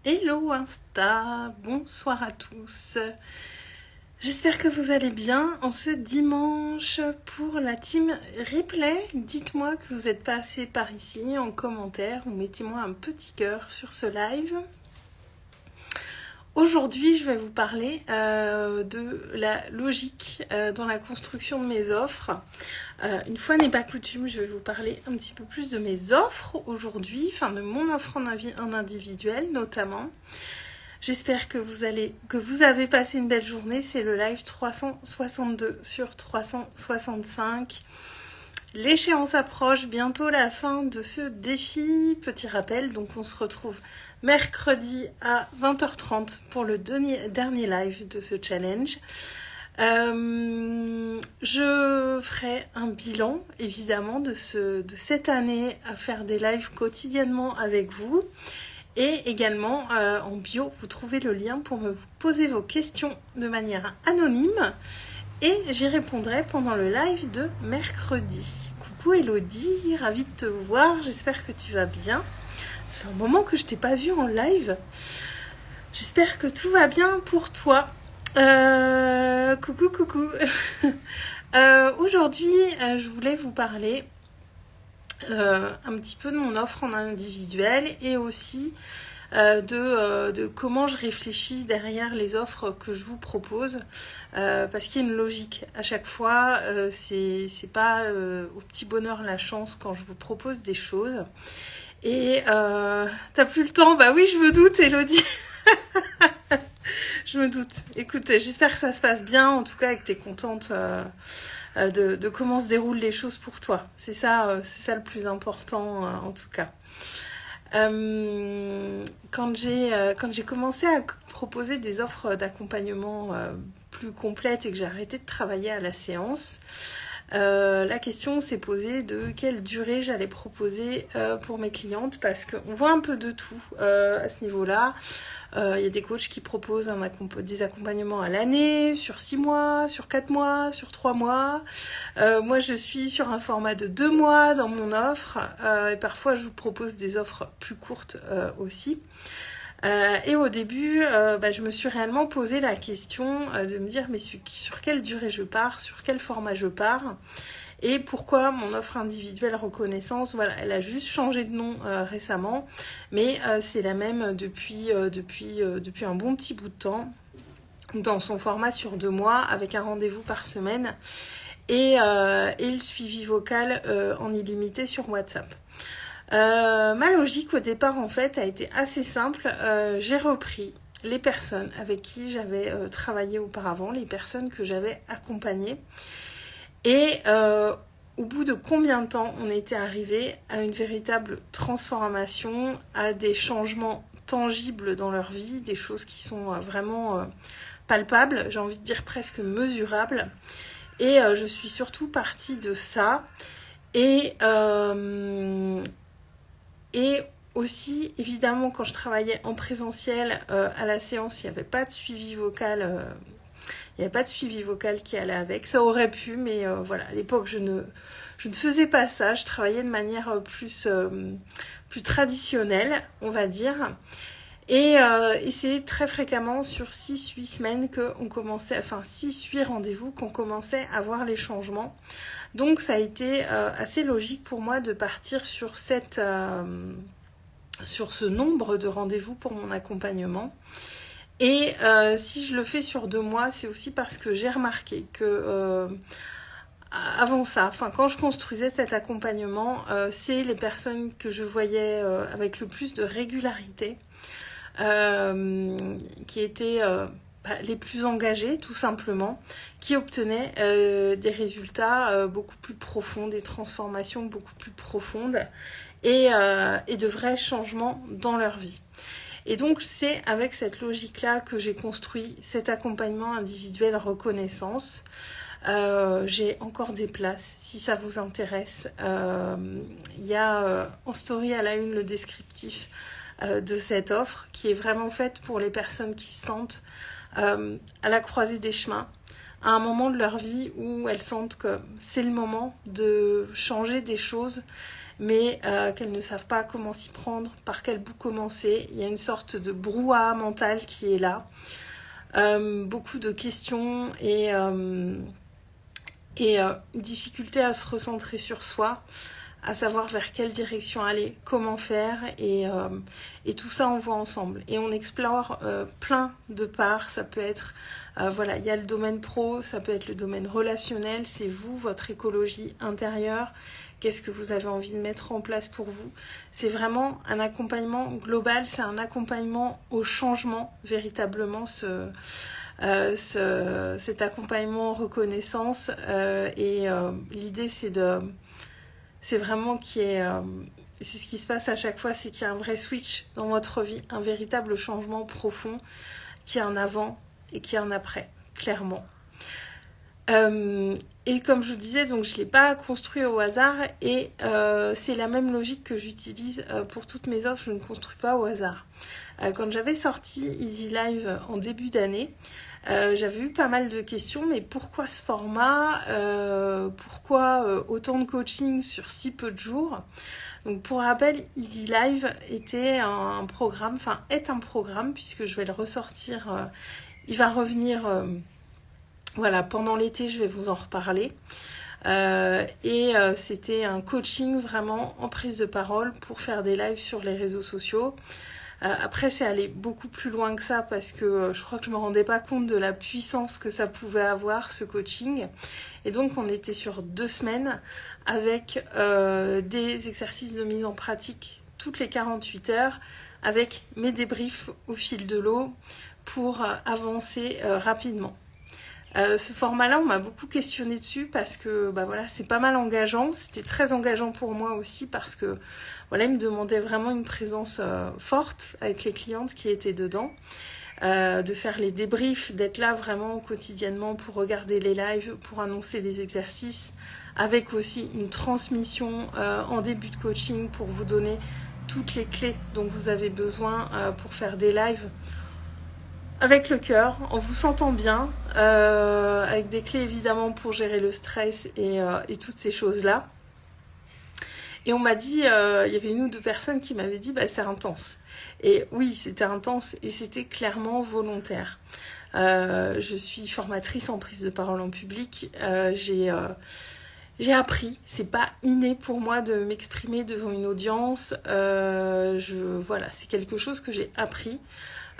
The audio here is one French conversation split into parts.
Hello Insta, bonsoir à tous. J'espère que vous allez bien en ce dimanche. Pour la team replay, dites-moi que vous êtes passé par ici en commentaire ou mettez-moi un petit cœur sur ce live. Aujourd'hui, je vais vous parler de la logique dans la construction de mes offres. Une fois n'est pas coutume, je vais vous parler un petit peu plus de mes offres aujourd'hui, enfin de mon offre en individuel notamment. J'espère que vous avez passé une belle journée. C'est le live 362 sur 365. L'échéance approche, bientôt la fin de ce défi. Petit rappel, donc on se retrouve mercredi à 20h30 pour le dernier live de ce challenge. Je ferai un bilan évidemment de cette année à faire des lives quotidiennement avec vous. Et également en bio, vous trouvez le lien pour me poser vos questions de manière anonyme. Et j'y répondrai pendant le live de mercredi. Coucou Elodie, ravie de te voir, j'espère que tu vas bien. Ça fait un moment que je t'ai pas vue en live. J'espère que tout va bien pour toi. Coucou. Aujourd'hui, je voulais vous parler un petit peu de mon offre en individuel et aussi de comment je réfléchis derrière les offres que je vous propose, parce qu'il y a une logique à chaque fois. C'est pas au petit bonheur la chance quand je vous propose des choses. Et t'as plus le temps? Bah oui, je me doute, Elodie. Je me doute. Écoute, j'espère que ça se passe bien, en tout cas, et que t'es contente de comment se déroulent les choses pour toi. C'est ça le plus important, en tout cas. Quand j'ai commencé à proposer des offres d'accompagnement plus complètes et que j'ai arrêté de travailler à la séance, la question s'est posée de quelle durée j'allais proposer pour mes clientes, parce qu'on voit un peu de tout à ce niveau-là. Il y a des coachs qui proposent des accompagnements à l'année, sur 6 mois, sur 4 mois, sur 3 mois. Moi, je suis sur un format de 2 mois dans mon offre. Et parfois, je vous propose des offres plus courtes aussi. Et au début, je me suis réellement posé la question de me dire mais sur quelle durée je pars, sur quel format je pars. Et pourquoi mon offre individuelle reconnaissance, voilà, elle a juste changé de nom récemment, mais c'est la même depuis un bon petit bout de temps, dans son format sur 2 mois, avec un rendez-vous par semaine, et le suivi vocal en illimité sur WhatsApp. Ma logique au départ en fait a été assez simple. J'ai repris les personnes avec qui j'avais travaillé auparavant, les personnes que j'avais accompagnées. Et au bout de combien de temps on était arrivé à une véritable transformation, à des changements tangibles dans leur vie, des choses qui sont vraiment palpables, j'ai envie de dire presque mesurables. Et je suis surtout partie de ça. Et aussi, évidemment, quand je travaillais en présentiel à la séance, il n'y avait pas de suivi vocal. Il n'y avait pas de suivi vocal qui allait avec. Ça aurait pu, mais voilà, à l'époque, je ne faisais pas ça. Je travaillais de manière plus traditionnelle, on va dire. Et c'est très fréquemment sur 6-8 semaines qu'on commençait, enfin 6-8 rendez-vous qu'on commençait à voir les changements. Donc ça a été assez logique pour moi de partir sur ce nombre de rendez-vous pour mon accompagnement. Et si je le fais sur 2 mois, c'est aussi parce que j'ai remarqué que avant ça, quand je construisais cet accompagnement, c'est les personnes que je voyais avec le plus de régularité qui étaient les plus engagées, tout simplement, qui obtenaient des résultats beaucoup plus profonds, des transformations beaucoup plus profondes et de vrais changements dans leur vie. Et donc, c'est avec cette logique-là que j'ai construit cet accompagnement individuel reconnaissance. J'ai encore des places, si ça vous intéresse. Il y a en story à la une le descriptif de cette offre qui est vraiment faite pour les personnes qui se sentent à la croisée des chemins, à un moment de leur vie où elles sentent que c'est le moment de changer des choses, mais qu'elles ne savent pas comment s'y prendre, par quel bout commencer. Il y a une sorte de brouhaha mental qui est là. Beaucoup de questions et difficulté à se recentrer sur soi, à savoir vers quelle direction aller, comment faire, et tout ça on voit ensemble. Et on explore plein de parts, ça peut être, voilà, il y a le domaine pro, ça peut être le domaine relationnel, c'est vous, votre écologie intérieure, qu'est-ce que vous avez envie de mettre en place pour vous. C'est vraiment un accompagnement global, c'est un accompagnement au changement, véritablement, cet accompagnement en reconnaissance. L'idée, c'est vraiment qu'il y ait... c'est ce qui se passe à chaque fois, c'est qu'il y a un vrai switch dans votre vie, un véritable changement profond, qu'il y a un avant et qu'il y a un après, clairement. Et comme je vous disais, donc je ne l'ai pas construit au hasard et c'est la même logique que j'utilise pour toutes mes offres, je ne construis pas au hasard. Quand j'avais sorti Easy Live en début d'année, j'avais eu pas mal de questions, mais pourquoi ce format, pourquoi autant de coaching sur si peu de jours? Donc pour rappel, Easy Live était un programme, enfin est un programme puisque je vais le ressortir, il va revenir... voilà, pendant l'été, je vais vous en reparler. C'était un coaching vraiment en prise de parole pour faire des lives sur les réseaux sociaux. Après, c'est allé beaucoup plus loin que ça parce que je crois que je ne me rendais pas compte de la puissance que ça pouvait avoir, ce coaching. Et donc, on était sur 2 semaines avec des exercices de mise en pratique toutes les 48 heures avec mes débriefs au fil de l'eau pour avancer rapidement. Ce format-là, on m'a beaucoup questionné dessus parce que voilà, c'est pas mal engageant. C'était très engageant pour moi aussi parce que voilà, il me demandait vraiment une présence forte avec les clientes qui étaient dedans, de faire les débriefs, d'être là vraiment quotidiennement pour regarder les lives, pour annoncer les exercices, avec aussi une transmission en début de coaching pour vous donner toutes les clés dont vous avez besoin pour faire des lives avec le cœur, en vous sentant bien, avec des clés évidemment pour gérer le stress et toutes ces choses-là. Et on m'a dit, il y avait 1 ou 2 personnes qui m'avaient dit, c'est intense. Et oui, c'était intense et c'était clairement volontaire. Je suis formatrice en prise de parole en public. J'ai appris, c'est pas inné pour moi de m'exprimer devant une audience. Voilà, c'est quelque chose que j'ai appris.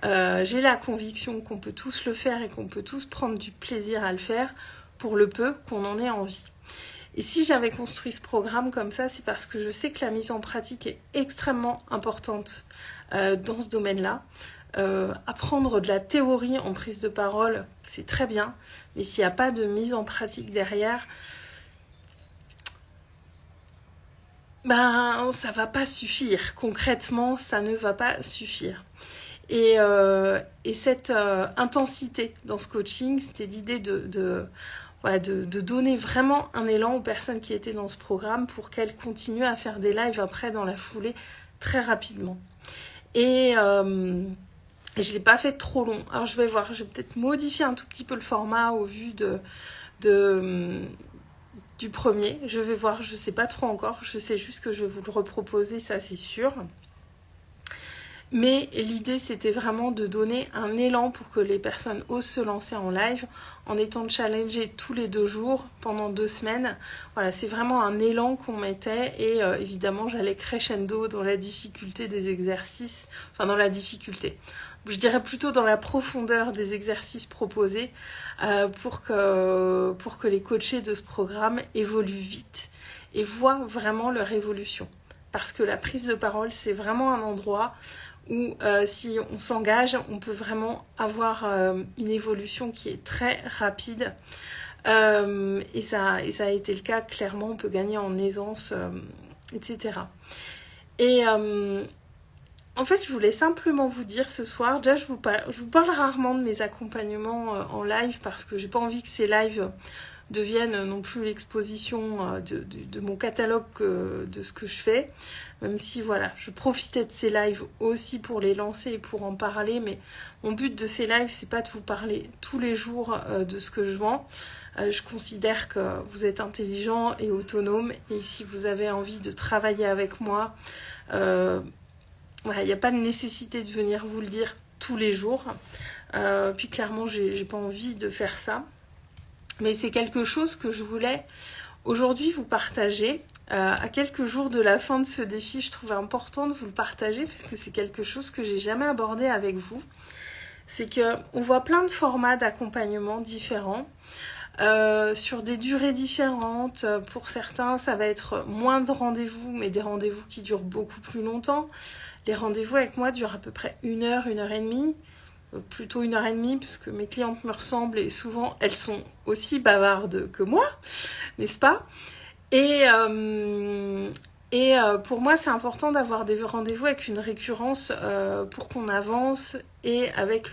J'ai la conviction qu'on peut tous le faire et qu'on peut tous prendre du plaisir à le faire pour le peu qu'on en ait envie. Et si j'avais construit ce programme comme ça, c'est parce que je sais que la mise en pratique est extrêmement importante dans ce domaine-là. Apprendre de la théorie en prise de parole, c'est très bien, mais s'il n'y a pas de mise en pratique derrière, ça va pas suffire. Concrètement, ça ne va pas suffire. Et cette intensité dans ce coaching, c'était l'idée de donner vraiment un élan aux personnes qui étaient dans ce programme pour qu'elles continuent à faire des lives après dans la foulée très rapidement. Et je ne l'ai pas fait trop long. Alors je vais voir, je vais peut-être modifier un tout petit peu le format au vu du premier. Je vais voir, je ne sais pas trop encore. Je sais juste que je vais vous le reproposer, ça c'est sûr. Mais l'idée, c'était vraiment de donner un élan pour que les personnes osent se lancer en live en étant challengées tous les 2 jours pendant 2 semaines. Voilà, c'est vraiment un élan qu'on mettait et évidemment, j'allais crescendo dans la difficulté des exercices, enfin dans la difficulté. Je dirais plutôt dans la profondeur des exercices proposés pour que les coachés de ce programme évoluent vite et voient vraiment leur évolution. Parce que la prise de parole, c'est vraiment un endroit où si on s'engage, on peut vraiment avoir une évolution qui est très rapide. Et ça a été le cas, clairement, on peut gagner en aisance, etc. Et en fait, je voulais simplement vous dire ce soir, déjà je vous parle rarement de mes accompagnements en live parce que j'ai pas envie que ces lives deviennent non plus l'exposition de mon catalogue de ce que je fais, même si voilà, je profitais de ces lives aussi pour les lancer et pour en parler, mais mon but de ces lives, c'est pas de vous parler tous les jours de ce que je vends, Je considère que vous êtes intelligent et autonome, et si vous avez envie de travailler avec moi, il n'y a pas de nécessité de venir vous le dire tous les jours. Puis clairement, j'ai pas envie de faire ça. Mais c'est quelque chose que je voulais aujourd'hui vous partager. À quelques jours de la fin de ce défi, je trouvais important de vous le partager parce que c'est quelque chose que j'ai jamais abordé avec vous. C'est qu'on voit plein de formats d'accompagnement différents, sur des durées différentes. Pour certains, ça va être moins de rendez-vous, mais des rendez-vous qui durent beaucoup plus longtemps. Les rendez-vous avec moi durent à peu près 1 heure, 1 heure et demie. Plutôt 1 heure et demie, parce que mes clientes me ressemblent et souvent elles sont aussi bavardes que moi, n'est-ce pas? Et pour moi, c'est important d'avoir des rendez-vous avec une récurrence pour qu'on avance, et avec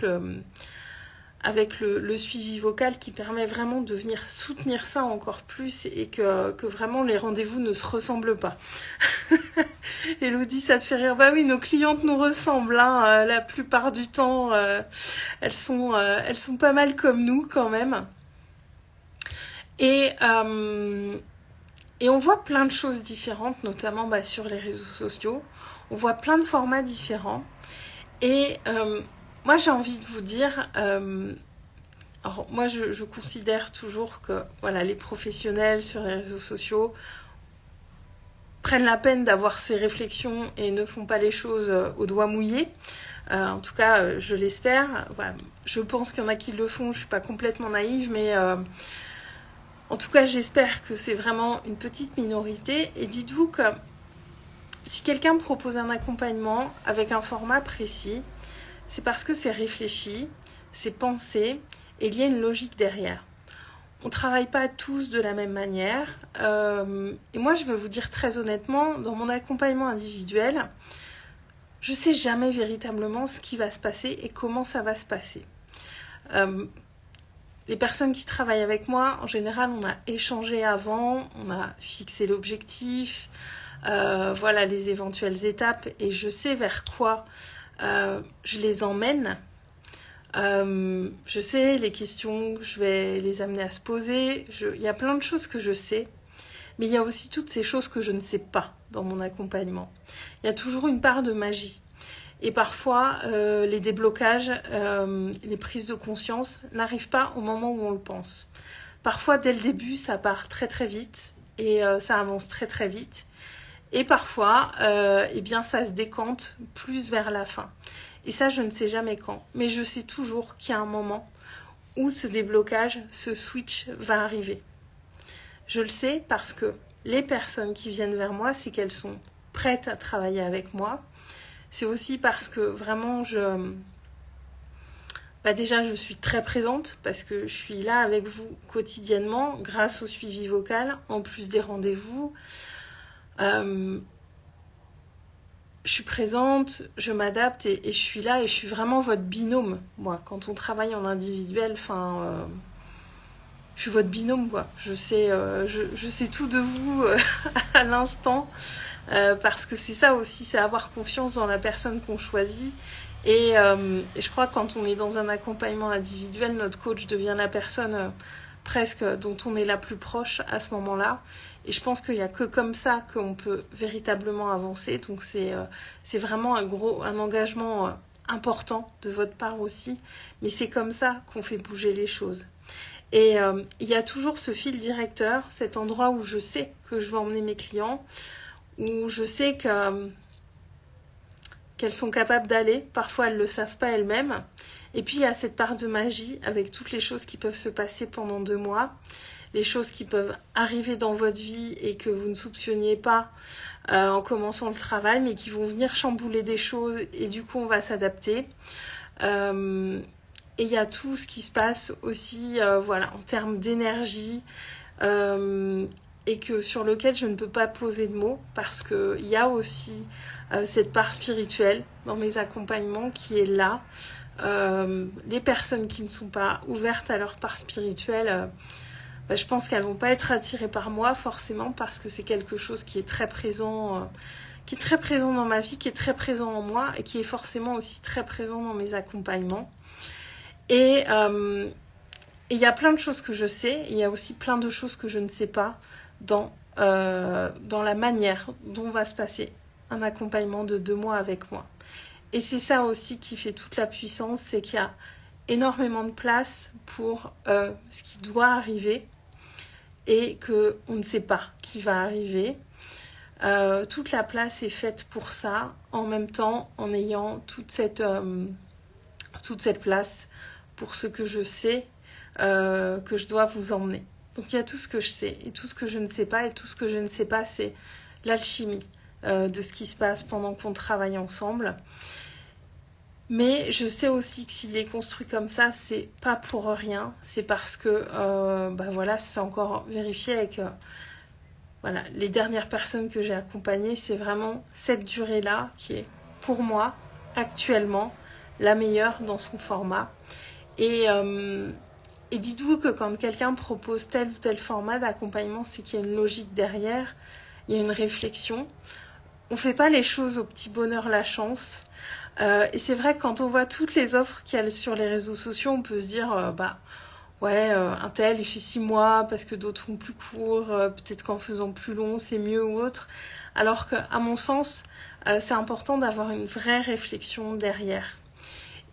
le suivi vocal qui permet vraiment de venir soutenir ça encore plus, et que vraiment les rendez-vous ne se ressemblent pas. Elodie, ça te fait rire? Bah oui, nos clientes nous ressemblent, hein, la plupart du temps, elles sont pas mal comme nous quand même. Et on voit plein de choses différentes, notamment sur les réseaux sociaux. On voit plein de formats différents. Et moi, j'ai envie de vous dire, alors moi, je considère toujours que voilà, les professionnels sur les réseaux sociaux prennent la peine d'avoir ces réflexions et ne font pas les choses au doigt mouillé. En tout cas, je l'espère. Voilà. Je pense qu'il y en a qui le font, je ne suis pas complètement naïve, mais en tout cas, j'espère que c'est vraiment une petite minorité. Et dites-vous que si quelqu'un propose un accompagnement avec un format précis, c'est parce que c'est réfléchi, c'est pensé, et il y a une logique derrière. On ne travaille pas tous de la même manière. Et moi, je veux vous dire très honnêtement, dans mon accompagnement individuel, je ne sais jamais véritablement ce qui va se passer et comment ça va se passer. Les personnes qui travaillent avec moi, en général, on a échangé avant, on a fixé l'objectif, voilà les éventuelles étapes, et je sais vers quoi je les emmène. Je sais les questions que je vais les amener à se poser. Il y a plein de choses que je sais, mais il y a aussi toutes ces choses que je ne sais pas dans mon accompagnement. Il y a toujours une part de magie. Et parfois, les déblocages, les prises de conscience n'arrivent pas au moment où on le pense. Parfois, dès le début, ça part très très vite et ça avance très très vite. Et parfois, eh bien, ça se décante plus vers la fin. Et ça, je ne sais jamais quand. Mais je sais toujours qu'il y a un moment où ce déblocage, ce switch va arriver. Je le sais parce que les personnes qui viennent vers moi, c'est qu'elles sont prêtes à travailler avec moi. C'est aussi parce que vraiment, déjà, je suis très présente parce que je suis là avec vous quotidiennement grâce au suivi vocal, en plus des rendez-vous. Je suis présente, je m'adapte et je suis là et je suis vraiment votre binôme. Moi, quand on travaille en individuel, je suis votre binôme, quoi. Je sais tout de vous à l'instant, parce que c'est ça aussi, c'est avoir confiance dans la personne qu'on choisit. Et je crois que quand on est dans un accompagnement individuel, notre coach devient la personne presque dont on est la plus proche à ce moment-là. Et je pense qu'il n'y a que comme ça qu'on peut véritablement avancer. Donc c'est vraiment un engagement important de votre part aussi. Mais c'est comme ça qu'on fait bouger les choses. Et il y a toujours ce fil directeur, cet endroit où je sais que je vais emmener mes clients, où je sais qu'elles sont capables d'aller. Parfois, elles ne le savent pas elles-mêmes. Et puis, il y a cette part de magie avec toutes les choses qui peuvent se passer pendant 2 mois. Les choses qui peuvent arriver dans votre vie et que vous ne soupçonniez pas en commençant le travail, mais qui vont venir chambouler des choses et du coup, on va s'adapter. Et il y a tout ce qui se passe aussi en termes d'énergie et sur lequel je ne peux pas poser de mots parce qu'il y a aussi cette part spirituelle dans mes accompagnements qui est là. Les personnes qui ne sont pas ouvertes à leur part spirituelle, je pense qu'elles ne vont pas être attirées par moi forcément parce que c'est quelque chose qui est très présent dans ma vie, qui est très présent en moi et qui est forcément aussi très présent dans mes accompagnements. Et Et il y a plein de choses que je sais, et il y a aussi plein de choses que je ne sais pas dans la manière dont va se passer un accompagnement de 2 mois avec moi. Et c'est ça aussi qui fait toute la puissance, c'est qu'il y a énormément de place pour ce qui doit arriver et qu'on ne sait pas qui va arriver. Toute la place est faite pour ça, en même temps en ayant toute cette place pour ce que je sais que je dois vous emmener. Donc il y a tout ce que je sais et tout ce que je ne sais pas, et tout ce que je ne sais pas, c'est l'alchimie de ce qui se passe pendant qu'on travaille ensemble. Mais je sais aussi que s'il est construit comme ça, c'est pas pour rien, c'est parce que voilà, c'est encore vérifié avec voilà, les dernières personnes que j'ai accompagnées, c'est vraiment cette durée-là qui est pour moi actuellement la meilleure dans son format. Et dites-vous que quand quelqu'un propose tel ou tel format d'accompagnement, c'est qu'il y a une logique derrière, il y a une réflexion. On ne fait pas les choses au petit bonheur la chance. Et c'est vrai que quand on voit toutes les offres qu'il y a sur les réseaux sociaux, on peut se dire, un tel il fait 6 mois parce que d'autres font plus court, peut-être qu'en faisant plus long c'est mieux ou autre. Alors qu'à mon sens, c'est important d'avoir une vraie réflexion derrière.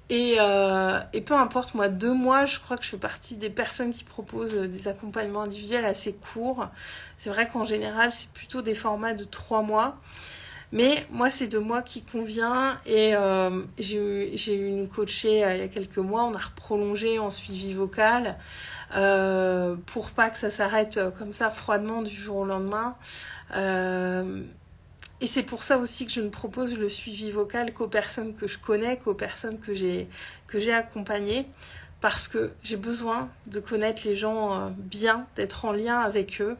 Et peu importe, moi, 2 mois, je crois que je fais partie des personnes qui proposent des accompagnements individuels assez courts. C'est vrai qu'en général, c'est plutôt des formats de 3 mois. Mais moi, c'est 2 mois qui convient. Et j'ai eu une coachée il y a quelques mois. On a prolongé en suivi vocal pour pas que ça s'arrête comme ça froidement du jour au lendemain. Et c'est pour ça aussi que je ne propose le suivi vocal qu'aux personnes que je connais, qu'aux personnes que j'ai accompagnées, parce que j'ai besoin de connaître les gens bien, d'être en lien avec eux,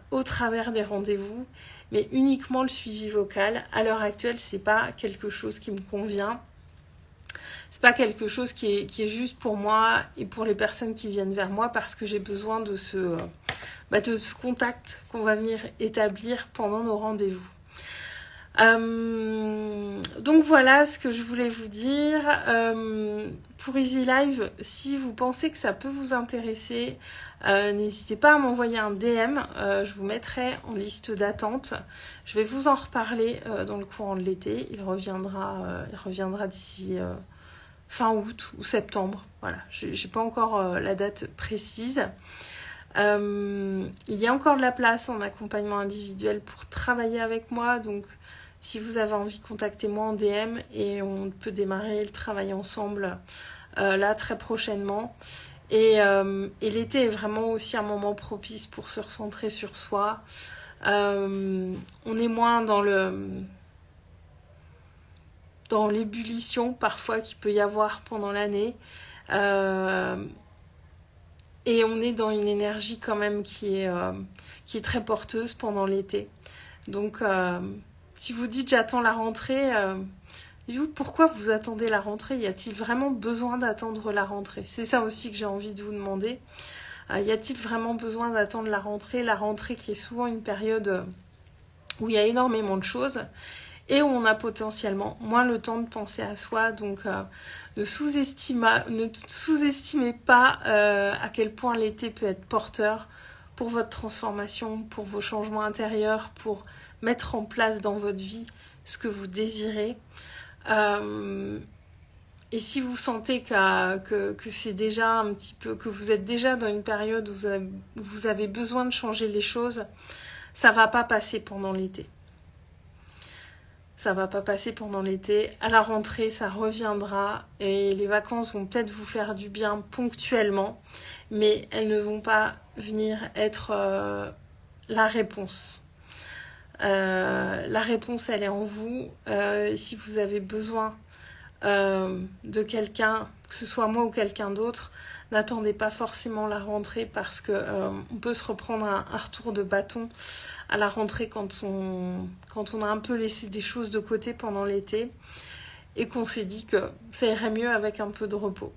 au travers des rendez-vous, mais uniquement le suivi vocal. À l'heure actuelle, c'est pas quelque chose qui me convient. C'est pas quelque chose qui est juste pour moi et pour les personnes qui viennent vers moi, parce que j'ai besoin de ce contact qu'on va venir établir pendant nos rendez-vous. Donc voilà ce que je voulais vous dire. Pour Easy Live, si vous pensez que ça peut vous intéresser, n'hésitez pas à m'envoyer un DM, je vous mettrai en liste d'attente. Je vais vous en reparler dans le courant de l'été. Il reviendra d'ici fin août ou septembre. Voilà, j'ai pas encore la date précise. Il y a encore de la place en accompagnement individuel pour travailler avec moi, donc si vous avez envie, contactez-moi en DM et on peut démarrer le travail ensemble là très prochainement. Et l'été est vraiment aussi un moment propice pour se recentrer sur soi. On est moins dans l'ébullition parfois qu'il peut y avoir pendant l'année. Et on est dans une énergie quand même qui est très porteuse pendant l'été. Donc, si vous dites j'attends la rentrée, pourquoi vous attendez la rentrée? Y a-t-il vraiment besoin d'attendre la rentrée? C'est ça aussi que j'ai envie de vous demander. Y a-t-il vraiment besoin d'attendre la rentrée? La rentrée qui est souvent une période où il y a énormément de choses et où on a potentiellement moins le temps de penser à soi. Donc, ne sous-estimez pas à quel point l'été peut être porteur pour votre transformation, pour vos changements intérieurs, pour mettre en place dans votre vie ce que vous désirez. Et si vous sentez que c'est déjà un petit peu, que vous êtes déjà dans une période où vous avez besoin de changer les choses, ça va pas passer pendant l'été. Ça va pas passer pendant l'été. À la rentrée, ça reviendra et les vacances vont peut-être vous faire du bien ponctuellement, mais elles ne vont pas venir être la réponse. La réponse, elle est en vous. Si vous avez besoin de quelqu'un, que ce soit moi ou quelqu'un d'autre, n'attendez pas forcément la rentrée, parce que on peut se reprendre un retour de bâton à la rentrée quand on a un peu laissé des choses de côté pendant l'été et qu'on s'est dit que ça irait mieux avec un peu de repos.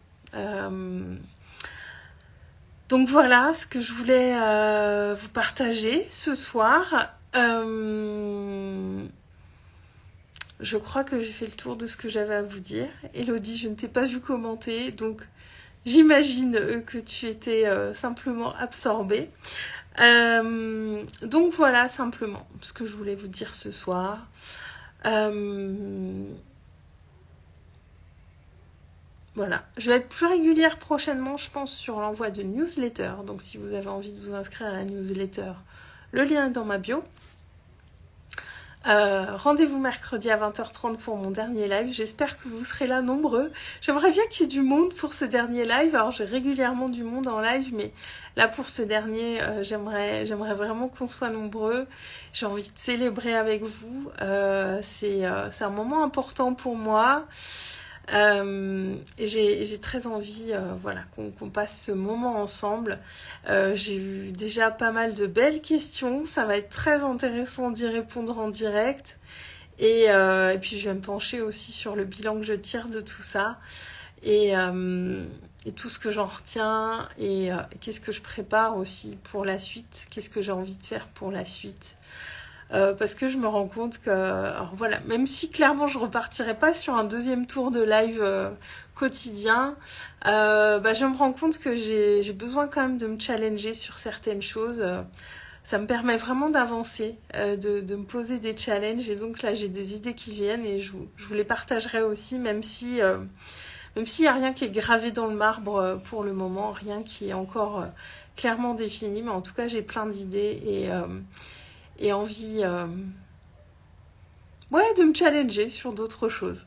Donc voilà ce que je voulais vous partager ce soir. Je crois que j'ai fait le tour de ce que j'avais à vous dire. Elodie, je ne t'ai pas vu commenter, donc j'imagine que tu étais simplement absorbée. Donc voilà simplement ce que je voulais vous dire ce soir. Voilà, je vais être plus régulière prochainement, je pense, sur l'envoi de newsletters. Donc si vous avez envie de vous inscrire à la newsletter, le lien est dans ma bio. Rendez-vous mercredi à 20h30 pour mon dernier live. J'espère que vous serez là nombreux. J'aimerais bien qu'il y ait du monde pour ce dernier live. Alors j'ai régulièrement du monde en live, mais là pour ce dernier, j'aimerais vraiment qu'on soit nombreux. J'ai envie de célébrer avec vous. C'est un moment important pour moi. Et j'ai très envie voilà, qu'on passe ce moment ensemble. J'ai eu déjà pas mal de belles questions, ça va être très intéressant d'y répondre en direct et puis je vais me pencher aussi sur le bilan que je tire de tout ça et tout ce que j'en retiens et qu'est-ce que je prépare aussi pour la suite, qu'est-ce que j'ai envie de faire pour la suite. Parce que je me rends compte que, alors voilà, même si clairement je repartirai pas sur un deuxième tour de live quotidien, je me rends compte que j'ai besoin quand même de me challenger sur certaines choses. Ça me permet vraiment d'avancer, de me poser des challenges, et donc là j'ai des idées qui viennent et je vous les partagerai aussi, même s'il n'y a rien qui est gravé dans le marbre pour le moment, rien qui est encore clairement défini, mais en tout cas j'ai plein d'idées et envie de me challenger sur d'autres choses.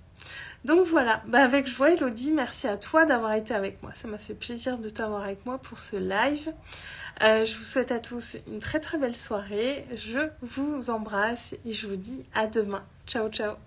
Donc voilà, avec joie Elodie, merci à toi d'avoir été avec moi. Ça m'a fait plaisir de t'avoir avec moi pour ce live. Je vous souhaite à tous une très très belle soirée. Je vous embrasse et je vous dis à demain. Ciao ciao.